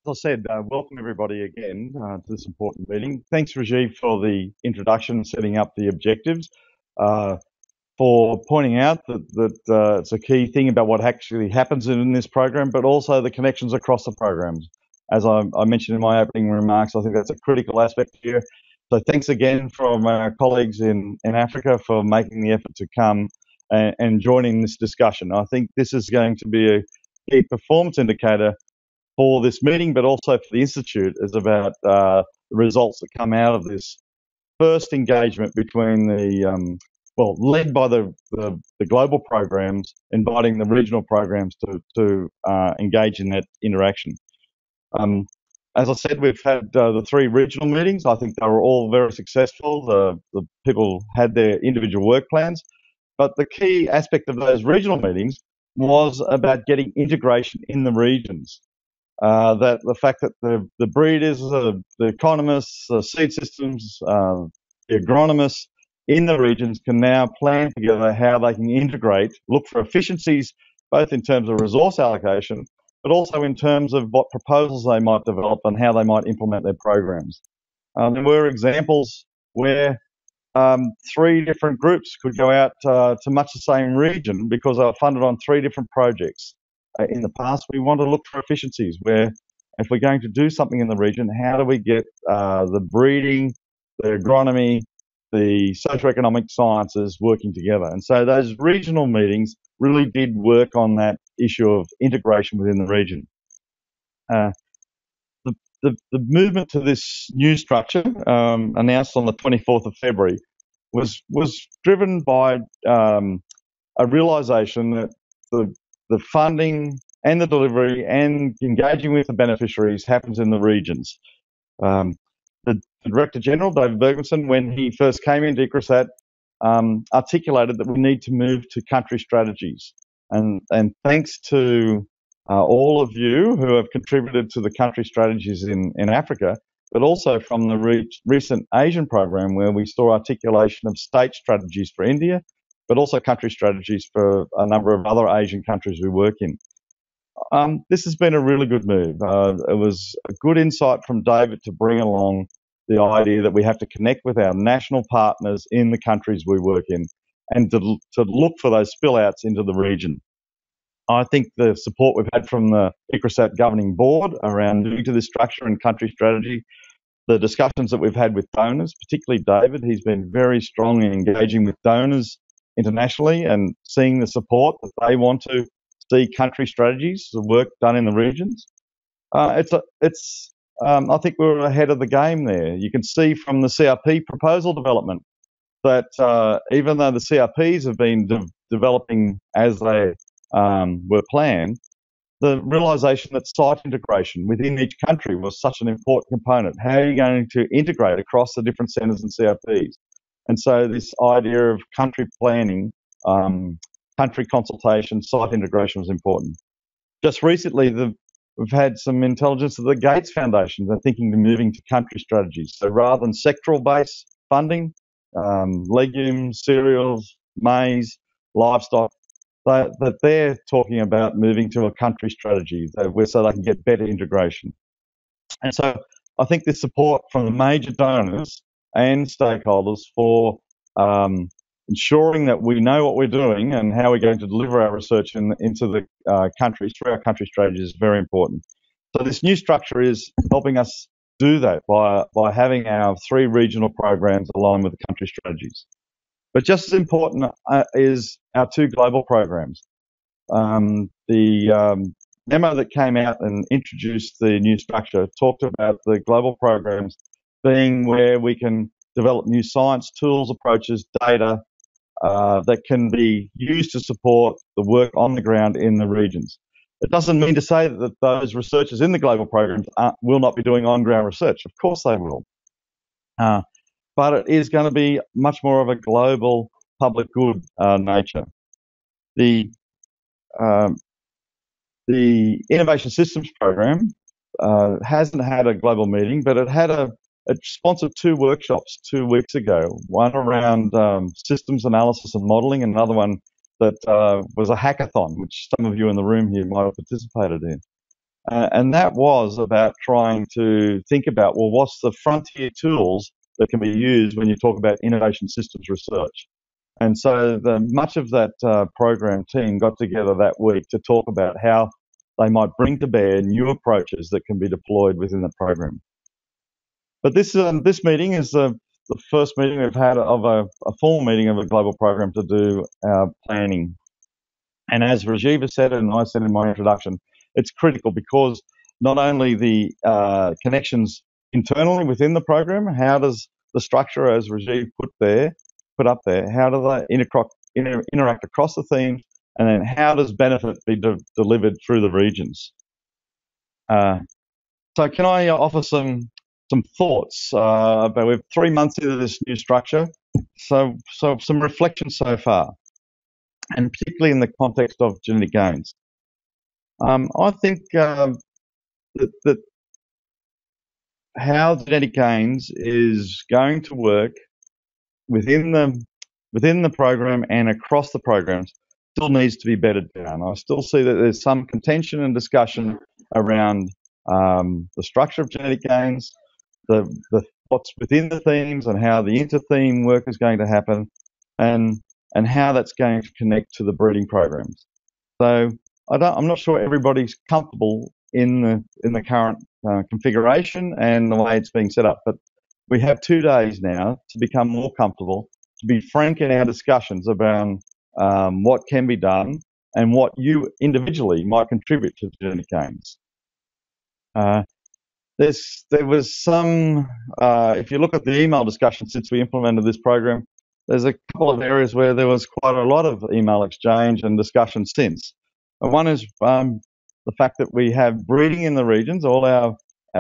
I said, welcome everybody again to this important meeting. Thanks, Rajiv, for the introduction, setting up the objectives, for pointing out that it's a key thing about what actually happens in this program, but also the connections across the programs. As I mentioned in my opening remarks, I think that's a critical aspect here. So thanks again from our colleagues in Africa for making the effort to come and joining this discussion. I think this is going to be a key performance indicator for this meeting, but also for the Institute, is about the results that come out of this first engagement between led by the global programs, inviting the regional programs to engage in that interaction. As I said, we've had the 3 regional meetings. I think they were all very successful. The people had their individual work plans, but the key aspect of those regional meetings was about getting integration in the regions. That the fact that the breeders, the economists, the seed systems, the agronomists in the regions can now plan together how they can integrate, look for efficiencies, both in terms of resource allocation, but also in terms of what proposals they might develop and how they might implement their programs. There were examples where 3 different groups could go out to much the same region because they were funded on 3 different projects. In the past, we want to look for efficiencies where if we're going to do something in the region, how do we get the breeding, the agronomy, the socioeconomic sciences working together? And so those regional meetings really did work on that issue of integration within the region. The movement to this new structure, announced on the 24th of February, was driven by a realisation that the funding and the delivery and engaging with the beneficiaries happens in the regions. The Director General, David Bergmanson, when he first came into ICRISAT, articulated that we need to move to country strategies. And thanks to all of you who have contributed to the country strategies in Africa, but also from the recent Asian program where we saw articulation of state strategies for India, but also country strategies for a number of other Asian countries we work in. This has been a really good move. It was a good insight from David to bring along the idea that we have to connect with our national partners in the countries we work in and to look for those spillouts into the region. I think the support we've had from the ICRISAT governing board around moving to this structure and country strategy, the discussions that we've had with donors, particularly David, he's been very strong in engaging with donors internationally and seeing the support that they want to see country strategies, the work done in the regions. I think we're ahead of the game there. You can see from the CRP proposal development that even though the CRPs have been developing as they were planned, the realisation that site integration within each country was such an important component. How are you going to integrate across the different centres and CRPs? And so this idea of country planning, country consultation, site integration was important. Just recently, we've had some intelligence that the Gates Foundation are thinking of moving to country strategies. So rather than sectoral-based funding, legumes, cereals, maize, livestock, that they're talking about moving to a country strategy so they can get better integration. And so I think this support from the major donors and stakeholders for ensuring that we know what we're doing and how we're going to deliver our research into the countries through our country strategies is very important. So this new structure is helping us do that by having our 3 regional programs aligned with the country strategies. But just as important is our 2 global programs. The memo that came out and introduced the new structure talked about the global programs being where we can develop new science tools, approaches, data that can be used to support the work on the ground in the regions. It doesn't mean to say that those researchers in the global programs will not be doing on-ground research. Of course they will. But it is going to be much more of a global public good nature. The Innovation Systems Program hasn't had a global meeting, but it sponsored 2 workshops 2 weeks ago, one around systems analysis and modelling, and another one that was a hackathon, which some of you in the room here might have participated in. And that was about trying to think about, well, what's the frontier tools that can be used when you talk about innovation systems research. And so much of that program team got together that week to talk about how they might bring to bear new approaches that can be deployed within the program. But this meeting is the first meeting we've had of a formal meeting of a global program to do planning. And as Rajiva said, and I said in my introduction, it's critical because not only the connections internally within the program, how does the structure, as Rajiv put up there, how do they interact across the themes, and then how does benefit be delivered through the regions? So can I offer some thoughts? But we're 3 months into this new structure, so some reflection so far, and particularly in the context of genetic gains. I think that how genetic gains is going to work within the program and across the programs still needs to be bedded down. I still see that there's some contention and discussion around the structure of genetic gains, the what's within the themes and how the inter-theme work is going to happen, and how that's going to connect to the breeding programs. So I'm not sure everybody's comfortable in the current configuration and the way it's being set up, but we have 2 days now to become more comfortable, to be frank in our discussions about what can be done and what you individually might contribute to genetic gains. There was some, if you look at the email discussion since we implemented this program, there's a couple of areas where there was quite a lot of email exchange and discussion since. And one is the fact that we have breeding in the regions. All our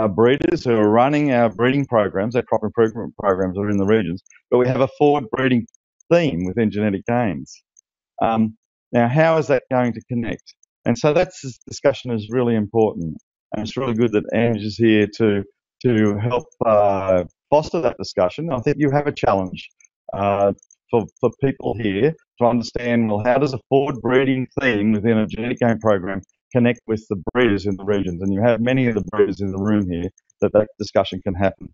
breeders who are running our breeding programs, our crop improvement programs, are in the regions, but we have a forward breeding theme within genetic gains. Now, how is that going to connect? And so this discussion is really important. And it's really good that Ange is here to help foster that discussion. I think you have a challenge for people here to understand, well, how does a forward breeding theme within a genetic gain program connect with the breeders in the regions? And you have many of the breeders in the room here that discussion can happen.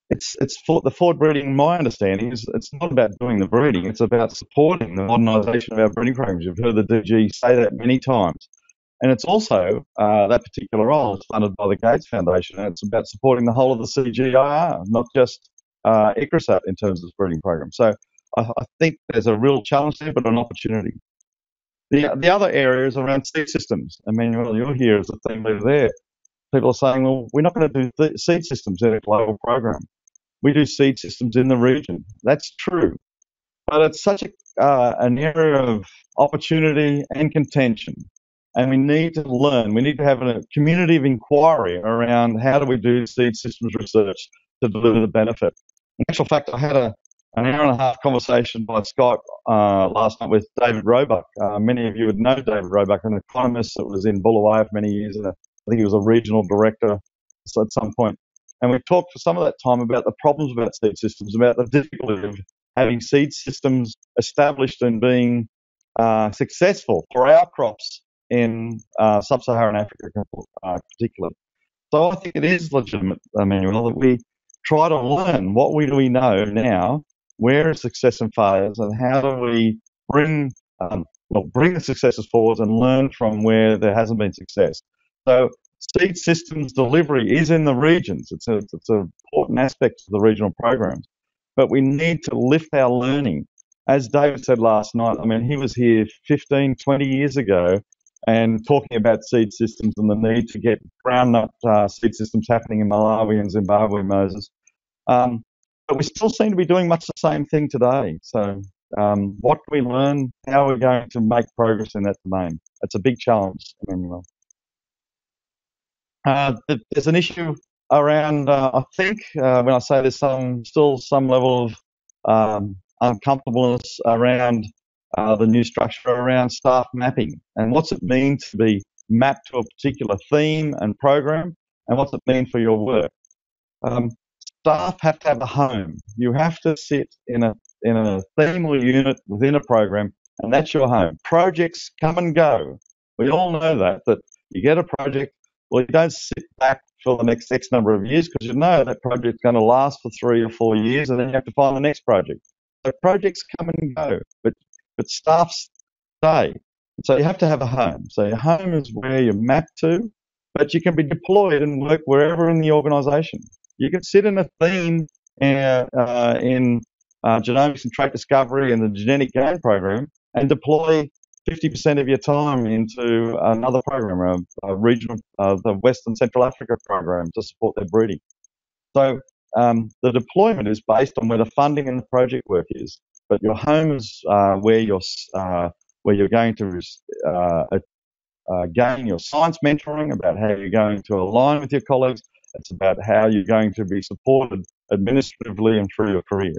It's for the forward breeding. My understanding is it's not about doing the breeding; it's about supporting the modernisation of our breeding programs. You've heard the DG say that many times. And it's also, that particular role is funded by the Gates Foundation, and it's about supporting the whole of the CGIR, not just ICRISAT in terms of the breeding program. So I think there's a real challenge there, but an opportunity. The other area is around seed systems. Emmanuel, you're here as a team leader there. People are saying, well, we're not going to do seed systems in a global program. We do seed systems in the region. That's true. But it's such an area of opportunity and contention. And we need to learn. We need to have a community of inquiry around how do we do seed systems research to deliver the benefit. In actual fact, I had an hour and a half conversation by Skype last night with David Roebuck. Many of you would know David Roebuck, an economist that was in Bulawayo for many years, and I think he was a regional director at some point. And we talked for some of that time about the problems about seed systems, about the difficulty of having seed systems established and being successful for our crops in sub-Saharan Africa in particular. So I think it is legitimate, Emmanuel, that we try to learn what do we know now, where is success and failures, and how do we bring the successes forward and learn from where there hasn't been success. So seed systems delivery is in the regions. It's an important aspect of the regional programs. But we need to lift our learning. As David said last night, he was here 15, 20 years ago and talking about seed systems and the need to get groundnut seed systems happening in Malawi and Zimbabwe, Moses. But we still seem to be doing much the same thing today. So what can we learn? How are we going to make progress in that domain? It's a big challenge, Emmanuel. There's an issue around, I think, when I say there's still some level of uncomfortableness around the new structure around staff mapping and what's it mean to be mapped to a particular theme and program, and what's it mean for your work. Staff have to have a home. You have to sit in a theme or unit within a program, and that's your home. Projects come and go. We all know that you get a project, well, you don't sit back for the next X number of years because you know that project's going to last for 3 or 4 years, and then you have to find the next project. So projects come and go, but staff stay. So you have to have a home. So your home is where you're mapped to, but you can be deployed and work wherever in the organisation. You can sit in a theme in genomics and trait discovery and the genetic gain program and deploy 50% of your time into another program, a regional, the Western Central Africa program to support their breeding. So the deployment is based on where the funding and the project work is, but your home is where you're going to gain your science mentoring about how you're going to align with your colleagues. It's about how you're going to be supported administratively and through your career.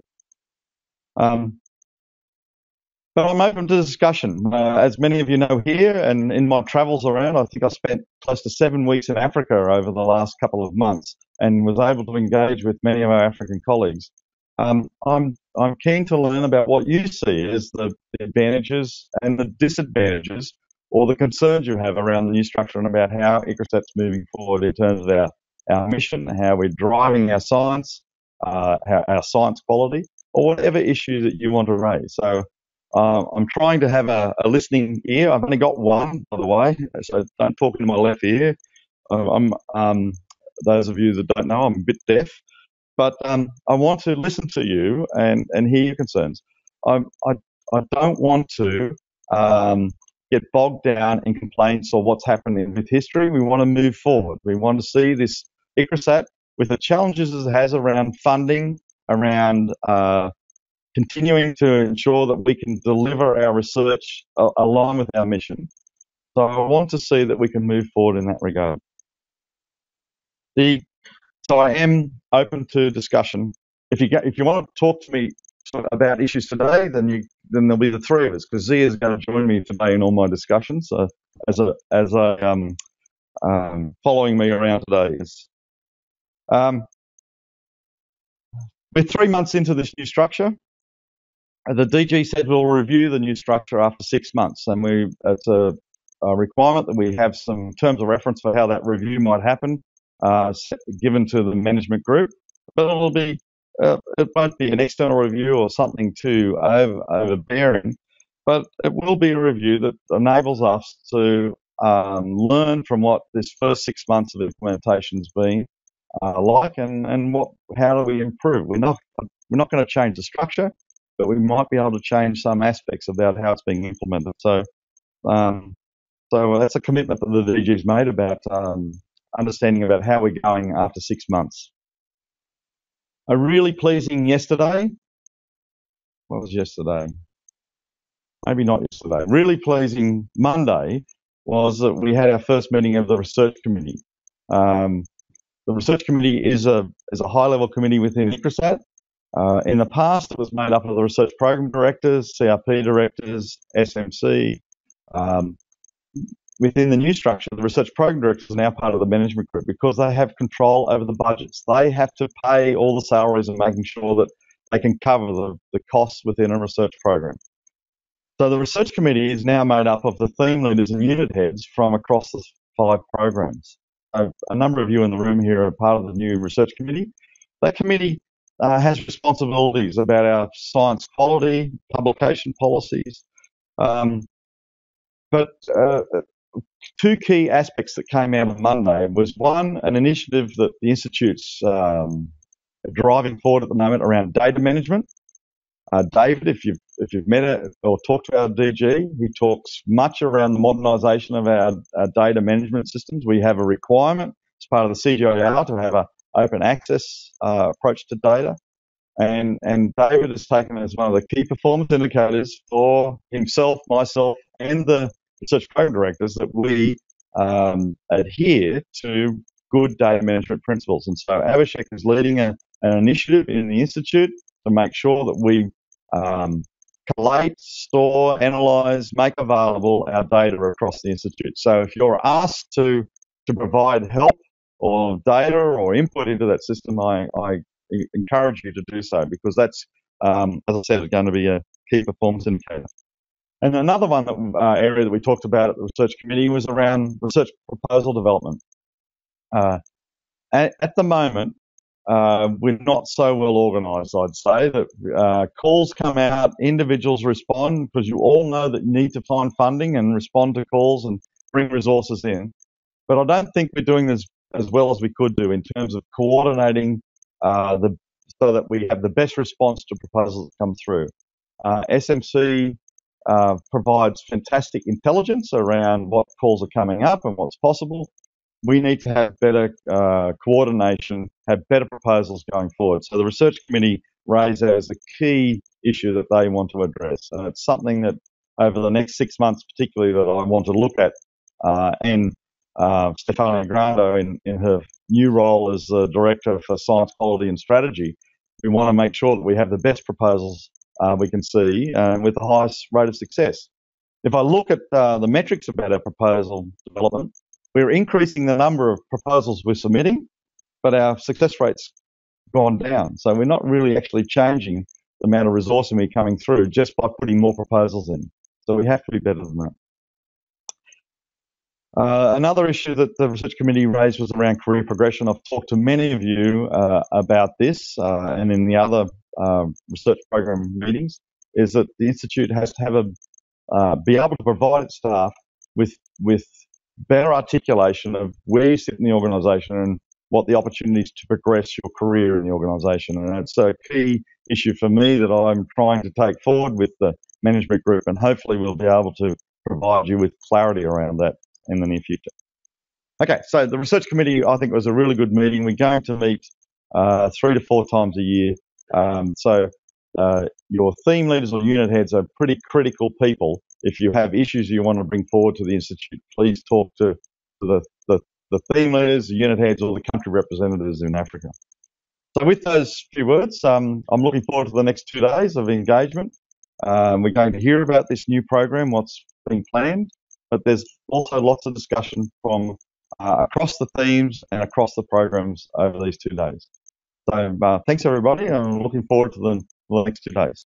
But I'm open to discussion. As many of you know here, and in my travels around, I think I spent close to 7 weeks in Africa over the last couple of months and was able to engage with many of our African colleagues. I'm keen to learn about what you see as the advantages and the disadvantages or the concerns you have around the new structure and about how ICRISAT's moving forward in terms of our mission, how we're driving our science, our science quality, or whatever issue that you want to raise. So I'm trying to have a listening ear. I've only got one, by the way, so don't talk into my left ear. Those of you that don't know, I'm a bit deaf. But I want to listen to you and hear your concerns. I don't want to get bogged down in complaints or what's happening with history. We want to move forward. We want to see this ICRISAT with the challenges it has around funding, around continuing to ensure that we can deliver our research along with our mission. So I want to see that we can move forward in that regard. So I am open to discussion. If you want to talk to me about issues today, then there'll be the three of us, because Zia is going to join me today in all my discussions. So following me around today is we're 3 months into this new structure. The DG said we'll review the new structure after 6 months, and it's a requirement that we have some terms of reference for how that review might happen, given to the management group. But it won't be an external review or something too overbearing, but it will be a review that enables us to learn from what this first 6 months of implementation has been like, and how do we improve. We're not going to change the structure, but we might be able to change some aspects about how it's being implemented. So that's a commitment that the DG's made about understanding about how we're going after 6 months. A really pleasing yesterday. What was yesterday? Maybe not yesterday. Really pleasing Monday was that we had our first meeting of the research committee. The research committee is a high-level committee within ICRISAT. In the past, it was made up of the research program directors, CRP directors, SMC. Within the new structure, the research program directors are now part of the management group because they have control over the budgets. They have to pay all the salaries and making sure that they can cover the costs within a research program. So the research committee is now made up of the theme leaders and unit heads from across the 5 programs. So a number of you in the room here are part of the new research committee. That committee has responsibilities about our science quality, publication policies, but 2 key aspects that came out of Monday was, one, an initiative that the Institute's driving forward at the moment around data management. David, if you've met it or talked to our DG, he talks much around the modernisation of our data management systems. We have a requirement as part of the CGIAR to have an open access approach to data. And David has taken as one of the key performance indicators for himself, myself, and the research program directors that we adhere to good data management principles. And so Abhishek is leading an initiative in the Institute to make sure that we collate, store, analyse, make available our data across the Institute. So if you're asked to provide help or data or input into that system, I encourage you to do so, because that's, as I said, going to be a key performance indicator. And another one area that we talked about at the research committee was around research proposal development. At the moment, we're not so well organised, I'd say, that calls come out, individuals respond, because you all know that you need to find funding and respond to calls and bring resources in. But I don't think we're doing this as well as we could do in terms of coordinating so that we have the best response to proposals that come through. SMC provides fantastic intelligence around what calls are coming up and what's possible. We need to have better coordination, have better proposals going forward. So the research committee raised that as a key issue that they want to address. And it's something that over the next 6 months particularly that I want to look at. And Stefania Grando in her new role as the Director for Science, Quality and Strategy, we want to make sure that we have the best proposals we can see with the highest rate of success. If I look at the metrics about our proposal development, we're increasing the number of proposals we're submitting, but our success rate's gone down. So we're not really actually changing the amount of resourcing we're coming through just by putting more proposals in. So we have to be better than that. Another issue that the research committee raised was around career progression. I've talked to many of you about this and in the other research program meetings, is that the Institute has to have be able to provide its staff with better articulation of where you sit in the organisation and what the opportunities to progress your career in the organisation. And it's a key issue for me that I'm trying to take forward with the management group, and hopefully we'll be able to provide you with clarity around that in the near future. Okay, so the research committee, I think, was a really good meeting. We're going to meet 3 to 4 times a year. So your theme leaders or unit heads are pretty critical people. If you have issues you want to bring forward to the Institute, please talk to the theme leaders, the unit heads, or the country representatives in Africa. So with those few words, I'm looking forward to the next 2 days of engagement. We're going to hear about this new program, what's being planned, but there's also lots of discussion from across the themes and across the programs over these 2 days. So thanks everybody, and I'm looking forward to the next 2 days.